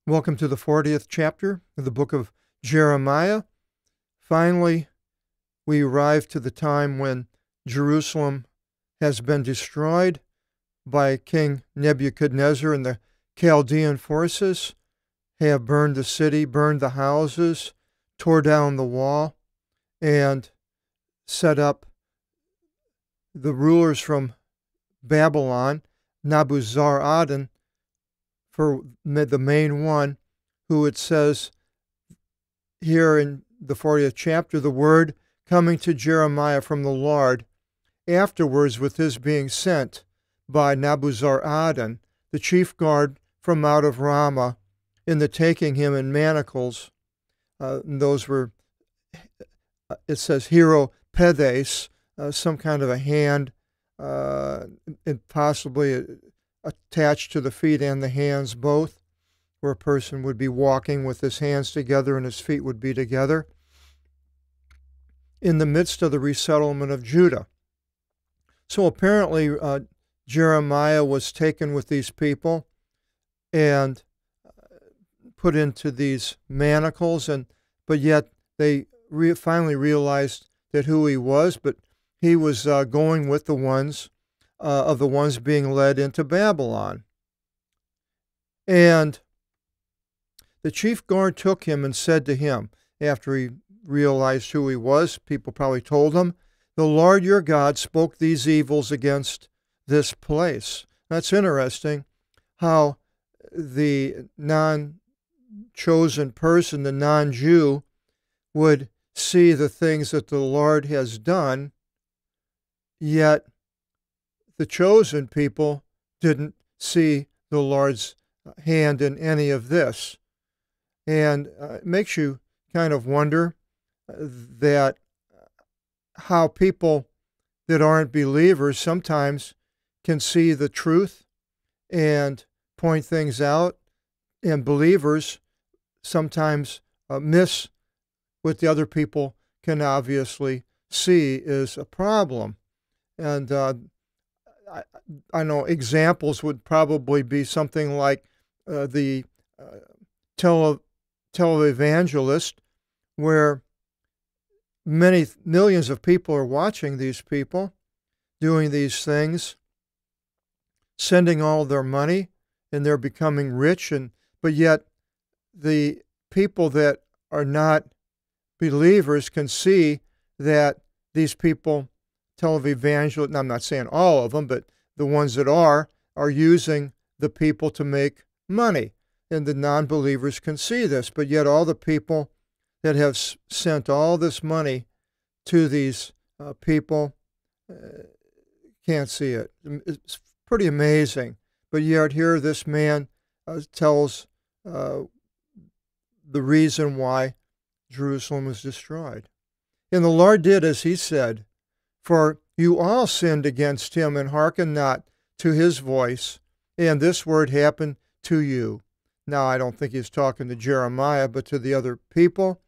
Welcome to the 40th chapter of the book of Jeremiah. Finally, we arrive to the time when Jerusalem has been destroyed by King Nebuchadnezzar, and the Chaldean forces have burned the city, burned the houses, tore down the wall, and set up the rulers from Babylon, Nabuzaradan, for the main one, who it says here in the 40th chapter, the word coming to Jeremiah from the Lord, afterwards with his being sent by Nabuzaradan, the chief guard from out of Ramah, in the taking him in manacles. And those were, it says, hero pedes, some kind of a hand, and possibly attached to the feet and the hands both, where a person would be walking with his hands together and his feet would be together, in the midst of the resettlement of Judah. So apparently Jeremiah was taken with these people and put into these manacles, but yet they finally realized that who he was, but he was going with the ones of the ones being led into Babylon. And the chief guard took him and said to him, after he realized who he was, people probably told him, "The Lord your God spoke these evils against this place." That's interesting, how the non-chosen person, the non-Jew, would see the things that the Lord has done, yet the chosen people didn't see the Lord's hand in any of this. And it makes you kind of wonder that how people that aren't believers sometimes can see the truth and point things out, and believers sometimes miss what the other people can obviously see is a problem. And I know examples would probably be something like the televangelist, where many millions of people are watching these people doing these things, sending all their money, and they're becoming rich, but yet the people that are not believers can see that these people, televangelists, I'm not saying all of them, but the ones that are using the people to make money. And the non-believers can see this, but yet all the people that have sent all this money to these people can't see it. It's pretty amazing. But yet here this man tells the reason why Jerusalem was destroyed. And the Lord did as he said, for you all sinned against him and hearkened not to his voice, and this word happened to you. Now, I don't think he's talking to Jeremiah, but to the other people.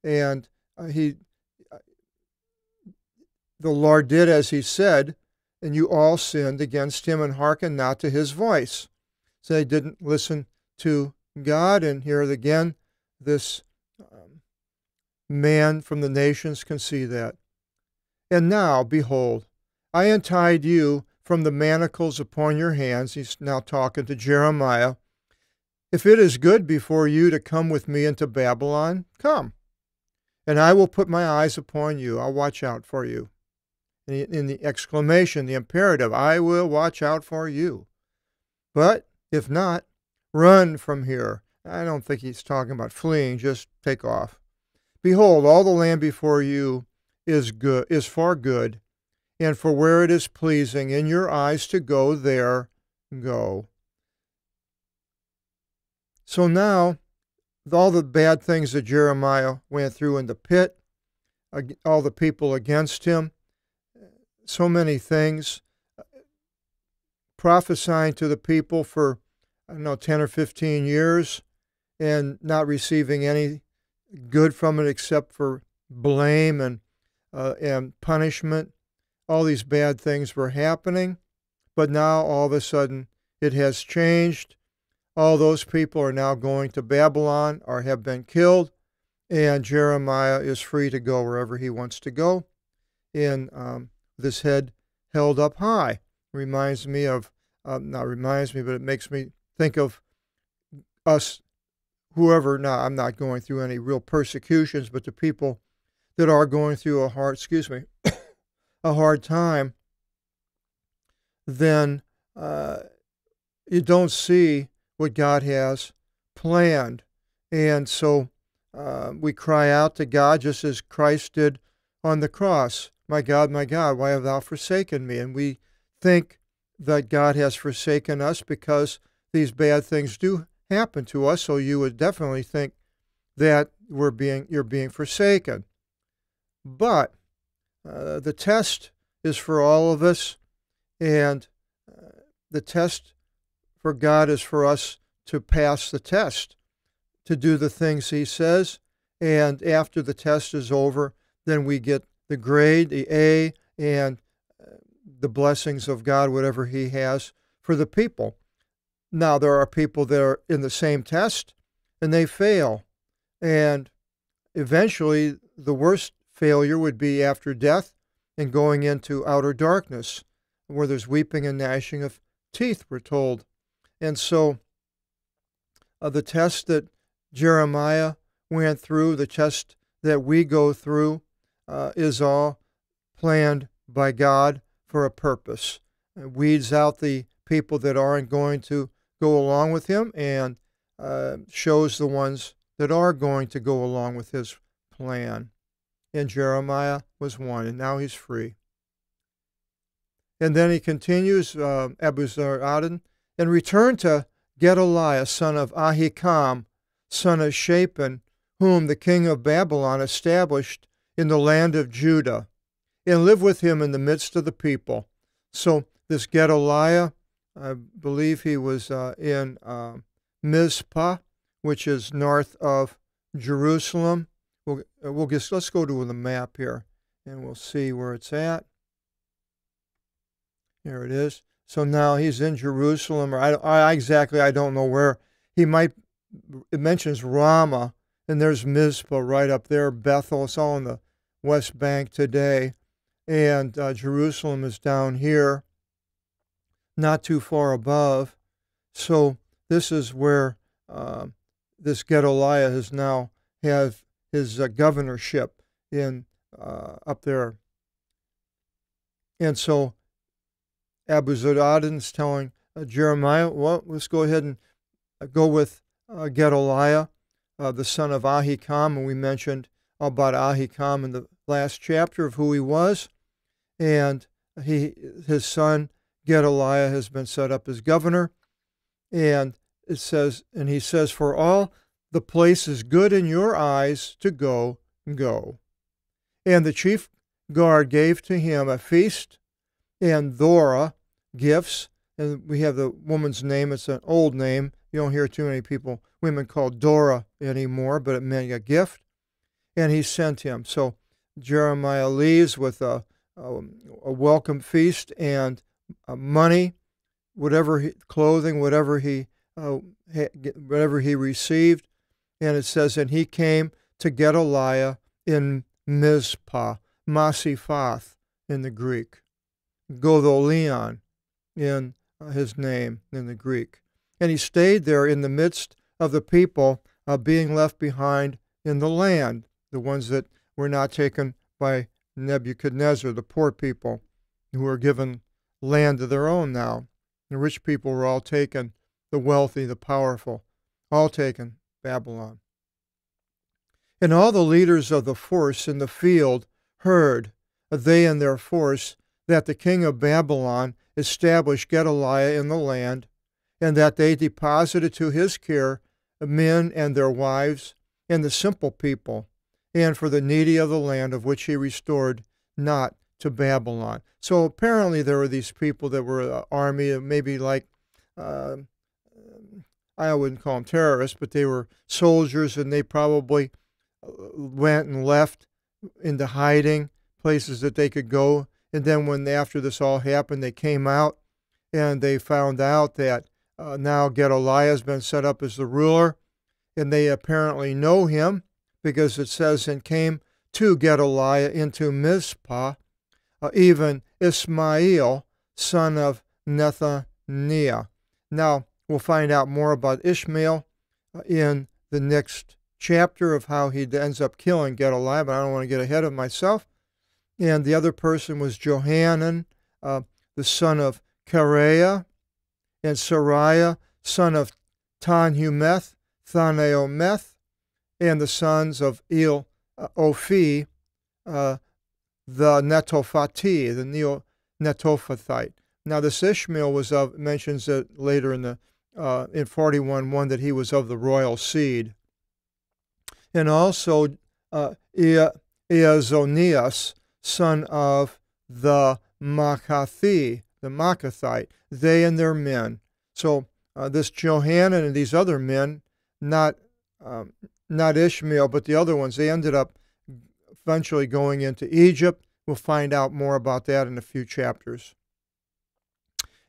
And the Lord did as he said, and you all sinned against him and hearkened not to his voice. So they didn't listen to God, and here again, this man from the nations can see that. And now, behold, I untied you from the manacles upon your hands. He's now talking to Jeremiah. If it is good before you to come with me into Babylon, come, and I will put my eyes upon you. I'll watch out for you. In the exclamation, the imperative, I will watch out for you. But if not, run from here. I don't think he's talking about fleeing, just take off. Behold, all the land before you is for good, and for where it is pleasing in your eyes to go, there go. So now, all the bad things that Jeremiah went through in the pit, all the people against him, so many things, prophesying to the people for, 10 or 15 years, and not receiving any good from it except for blame and punishment. All these bad things were happening, but now all of a sudden it has changed. all those people are now going to Babylon or have been killed, and Jeremiah is free to go wherever he wants to go, in this head held up high. Reminds me of, not reminds me, but it makes me think of us, whoever, now I'm not going through any real persecutions, but the people that are going through a hard, a hard time, then you don't see what God has planned. And so we cry out to God just as Christ did on the cross. My God, why have thou forsaken me? And we think that God has forsaken us because these bad things do happen to us, so you would definitely think that you're being forsaken. But the test is for all of us, and the test for God is for us to pass the test, to do the things he says, and after the test is over, then we get the grade, the A, and the blessings of God, whatever he has for the people. Now, there are people that are in the same test, and they fail. And eventually, the worst failure would be after death and going into outer darkness, where there's weeping and gnashing of teeth, we're told. And so, the test that Jeremiah went through, the test that we go through, is all planned by God for a purpose. It weeds out the people that aren't going to go along with him, and shows the ones that are going to go along with his plan. And Jeremiah was one, and now he's free. And then he continues, Ebuzaradan, and returned to Gedaliah, son of Ahikam, son of Shaphan, whom the king of Babylon established in the land of Judah, and lived with him in the midst of the people. So this Gedaliah, I believe he was in Mizpah, which is north of Jerusalem. Let's go to the map here, and we'll see where it's at. Here it is. So now he's in Jerusalem, or I don't know where. It mentions Ramah, and there's Mizpah right up there, Bethel. It's all in the West Bank today. And Jerusalem is down here, not too far above. So this is where this Gedaliah has now have his governorship in up there. And so Ebuzaradan is telling Jeremiah, well, let's go ahead and go with Gedaliah, the son of Ahikam, and we mentioned about Ahikam in the last chapter of who he was, and his son Gedaliah has been set up as governor, and he says, for all the place is good in your eyes to go. And the chief guard gave to him a feast and Dora gifts, and we have the woman's name. It's an old name. You don't hear too many women called Dora anymore, but it meant a gift. And he sent him. So Jeremiah leaves with a welcome feast and money, clothing, whatever he received. And it says, and he came to Gedaliah in Mizpah, Masiphath in the Greek, Godolion in his name in the Greek. And he stayed there in the midst of the people being left behind in the land, the ones that were not taken by Nebuchadnezzar, the poor people who were given land of their own now. The rich people were all taken, the wealthy, the powerful, all taken, Babylon. And all the leaders of the force in the field heard, they and their force, that the king of Babylon established Gedaliah in the land, and that they deposited to his care men and their wives, and the simple people, and for the needy of the land, of which he restored not to Babylon. So apparently there were these people that were an army, maybe like, I wouldn't call them terrorists, but they were soldiers, and they probably went and left into hiding, places that they could go. And then after this all happened, they came out, and they found out that Now Gedaliah has been set up as the ruler, and they apparently know him because it says, and came to Gedaliah into Mizpah, even Ismael, son of Nethaniah. Now, we'll find out more about Ishmael in the next chapter of how he ends up killing Gedaliah, but I don't want to get ahead of myself. And the other person was Johanan, the son of Kareah, and Sariah, son of Tanhumeth, Thanaometh, and the sons of Ophi, the Netophati, the Netophathite. Now this Ishmael was of, mentions it later in 41:1 that he was of the royal seed. And also Eazonias, son of the Machathite, they and their men. So this Johanan and these other men, not Ishmael, but the other ones, they ended up eventually going into Egypt. We'll find out more about that in a few chapters.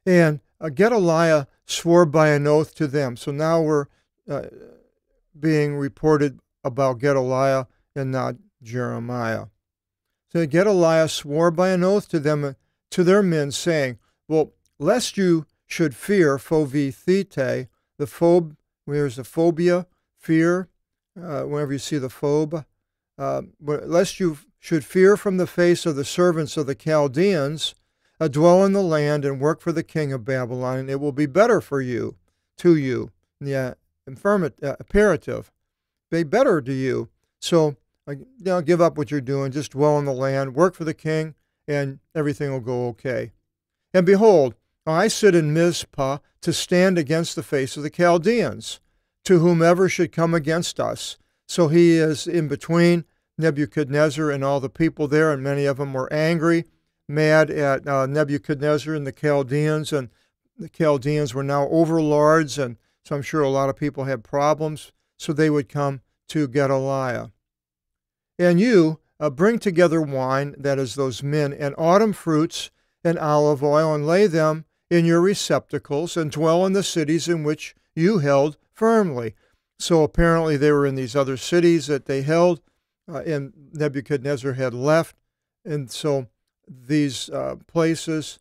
And Gedaliah swore by an oath to them. So now we're being reported about Gedaliah and not Jeremiah. So Gedaliah swore by an oath to them, to their men, saying, well, lest you should fear phobithete, the phobe, where's the phobia, fear, whenever you see the phobe, lest you should fear from the face of the servants of the Chaldeans, dwell in the land and work for the king of Babylon, and it will be better for you, to you. Yeah, imperative. Be better to you. So, give up what you're doing, just dwell in the land, work for the king, and everything will go okay. And behold, I sit in Mizpah to stand against the face of the Chaldeans, to whomever should come against us. So he is in between Nebuchadnezzar and all the people there, and many of them were angry, mad at Nebuchadnezzar and the Chaldeans, and the Chaldeans were now overlords, and so I'm sure a lot of people had problems, so they would come to Gedaliah. And you bring together wine, that is those men, and autumn fruits and olive oil, and lay them in your receptacles, and dwell in the cities in which you held firmly. So apparently they were in these other cities that they held, and Nebuchadnezzar had left, and so these places,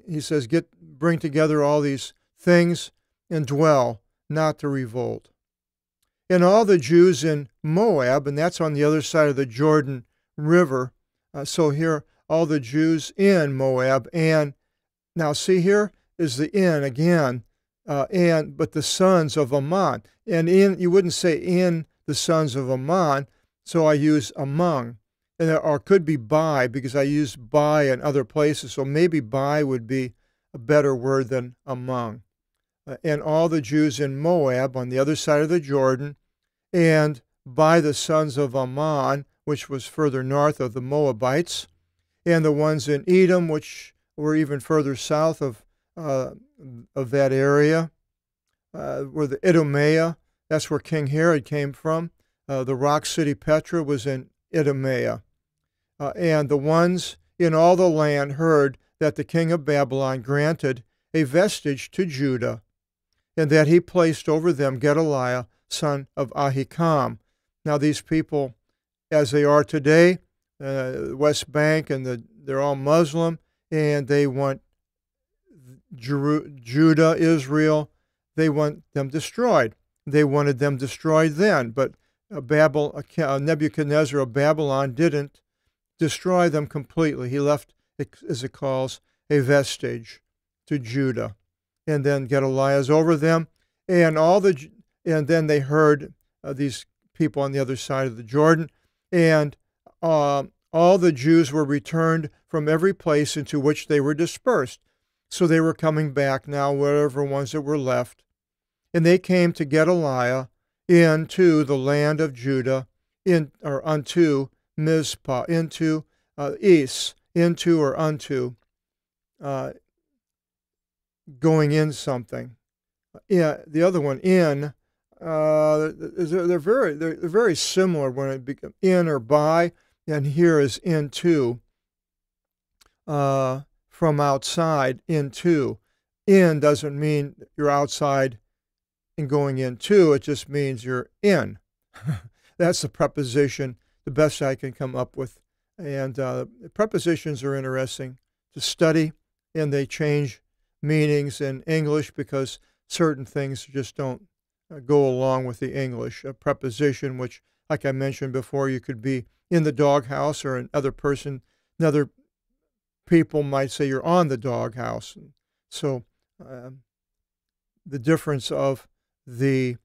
he says, bring together all these things and dwell, not to revolt. And all the Jews in Moab, and that's on the other side of the Jordan River. So here, all the Jews in Moab, and now see here is the in again, but the sons of Ammon. And you wouldn't say in the sons of Ammon, so I use among. Or could be by, because I use by in other places, so maybe by would be a better word than among. And all the Jews in Moab on the other side of the Jordan, and by the sons of Ammon, which was further north of the Moabites, and the ones in Edom, which were even further south of that area, were the Idumea. That's where King Herod came from. The rock city Petra was in Idumea. And the ones in all the land heard that the king of Babylon granted a vestige to Judah, and that he placed over them Gedaliah, son of Ahikam. Now these people, as they are today, West Bank, and they're all Muslim, and they want Judah, Israel, they want them destroyed. They wanted them destroyed then, but Nebuchadnezzar of Babylon didn't destroy them completely. He left, as it calls, a vestige to Judah. And then Gedaliah's over them, and then they heard these people on the other side of the Jordan, and all the Jews were returned from every place into which they were dispersed. So they were coming back now, whatever ones that were left. And they came to Gedaliah into the land of Judah, unto Mizpah, into east, into or unto, going in something. Yeah, the other one, in, they're very similar when it becomes in or by, and here is into, from outside, into, in doesn't mean you're outside and going into. It just means you're in. That's the preposition, the best I can come up with. And prepositions are interesting to study, and they change meanings in English because certain things just don't go along with the English. A preposition, which, like I mentioned before, you could be in the doghouse, or another people might say you're on the doghouse. So the difference of the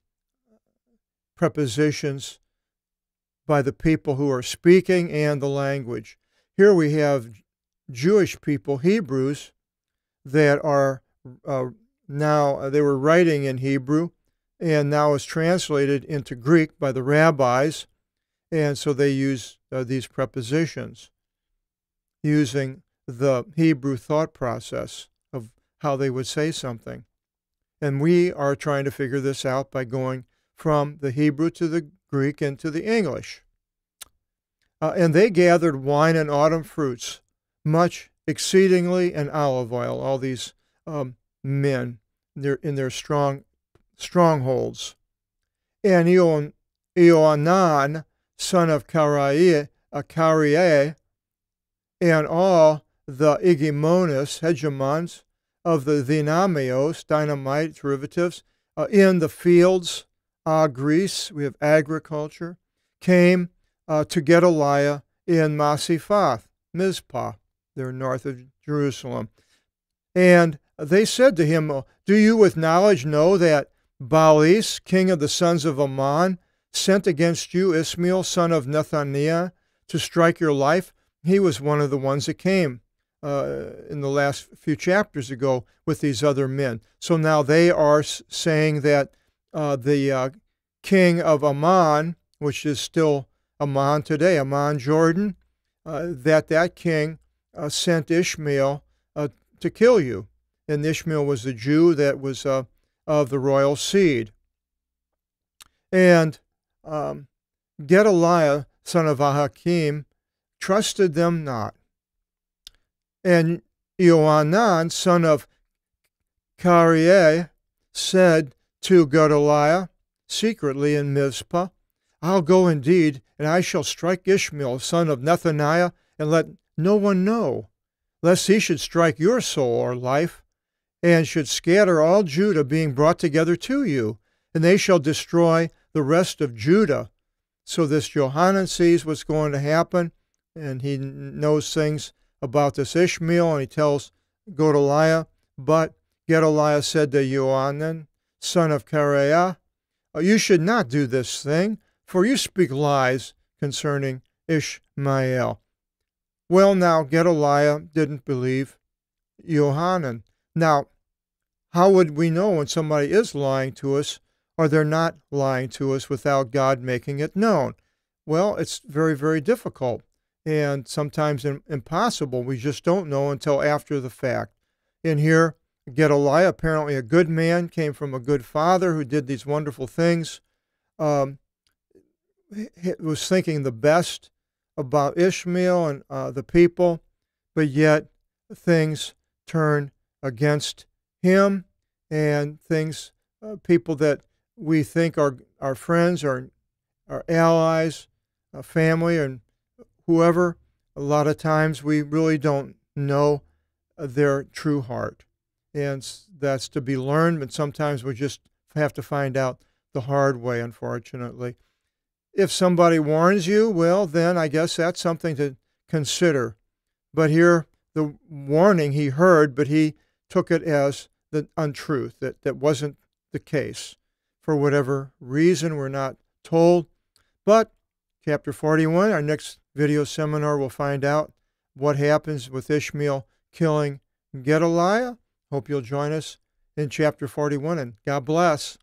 prepositions by the people who are speaking and the language. Here we have Jewish people, Hebrews, that are now, they were writing in Hebrew, and now is translated into Greek by the rabbis, and so they use these prepositions using the Hebrew thought process of how they would say something. And we are trying to figure this out by going from the Hebrew to the Greek and to the English. And they gathered wine and autumn fruits, much exceedingly, and olive oil, all these men in their strongholds. And Ioanan, son of Kareah, and all the hegemons of the dynamios, dynamite derivatives, in the fields, Greece, we have agriculture, came to Gedaliah in Masiphath, Mizpah, they're north of Jerusalem. And they said to him, do you with knowledge know that Baalis, king of the sons of Ammon, sent against you Ishmael, son of Nethaniah, to strike your life? He was one of the ones that came in the last few chapters ago with these other men. So now they are saying that the king of Ammon, which is still Ammon today, Ammon, Jordan, that king sent Ishmael to kill you. And Ishmael was a Jew that was of the royal seed. And Gedaliah, son of Ahakim, trusted them not. And Ioanan, son of Kareah, said to Gedaliah secretly in Mizpah, I'll go indeed, and I shall strike Ishmael, son of Nethaniah, and let no one know, lest he should strike your soul or life, and should scatter all Judah, being brought together to you, and they shall destroy the rest of Judah. So this Johanan sees what's going to happen, and he knows things about this Ishmael, and he tells Gedaliah. But Gedaliah said to Ioanan, son of Kareah, you should not do this thing, for you speak lies concerning Ishmael. Well, now, Gedaliah didn't believe Johanan. Now, how would we know when somebody is lying to us or they're not lying to us without God making it known? Well, it's very, very difficult and sometimes impossible. We just don't know until after the fact. In here, Gedaliah, apparently a good man, came from a good father who did these wonderful things, was thinking the best about Ishmael and the people, but yet things turn against him, and things, people that we think are our friends or our allies, family, and whoever, a lot of times we really don't know their true heart. And that's to be learned, but sometimes we just have to find out the hard way, unfortunately. If somebody warns you, well, then I guess that's something to consider. But here, the warning he heard, but he took it as the untruth, that wasn't the case. For whatever reason, we're not told. But chapter 41, our next video seminar, will find out what happens with Ishmael killing Gedaliah. Hope you'll join us in chapter 41, and God bless.